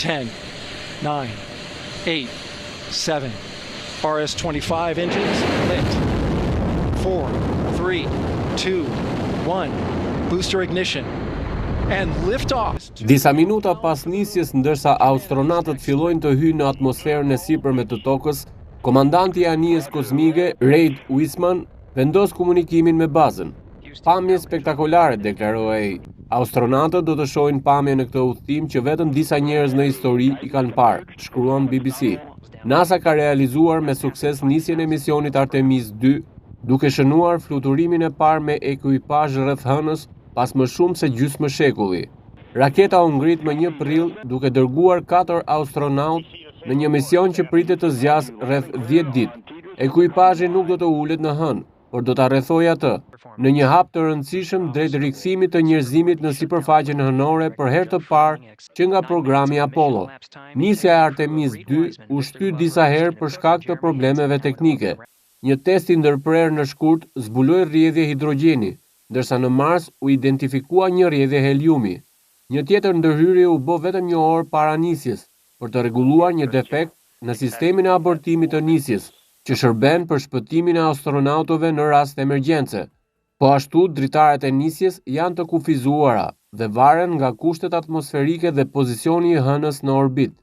10, 9, 8, 7. RS-25 engines lit. 4, 3, 2, 1. Booster ignition. And lift-off. Disa minuta pas nisjes, ndërsa astronatët fillojnë të hyjnë në atmosferën e sipërme të tokës, komandanti i anijes kozmike, Reid Wiseman, vendos komunikimin me bazën. Pamje spektakolare, deklaroi ai. Astronatët do të shohin pamje në këtë udhëtim që vetëm disa njerëz në histori i kanë parë, shkruan BBC. NASA ka realizuar me sukses nisjen e misionit Artemis 2, duke shënuar fluturimin e parë me ekuipazh rreth hënës pas më shumë se gjysmë shekulli. Raketa u ngrit më 1 prill duke dërguar 4 astronautë në një mision që pritet të zgjasë rreth 10 ditë. Ekuipazhi nuk do të ulet në hënë, por do ta rrethojë atë, në një hap të rëndësishëm drejt rikthimit të njerëzimit në sipërfaqen hënore për herë të parë që nga programi Apollo. Nisja e Artemis 2 u shty disa herë për shkak të problemeve teknike. Një test i ndërprerë në shkurt zbuloi rrjedhje hidrogjeni, ndërsa në Mars u identifikua një rrjedhje heliumi. Një tjetër ndërhyrje u bë vetëm një orë para nisjes, për të rregulluar një defekt në sistemin e abortimit të nisjes, që shërben për shpëtimin e astronautëve në rast emergjence. Po ashtu, dritarët e nisjes janë të kufizuara dhe varen nga kushtet atmosferike dhe pozicioni i hënës në orbit.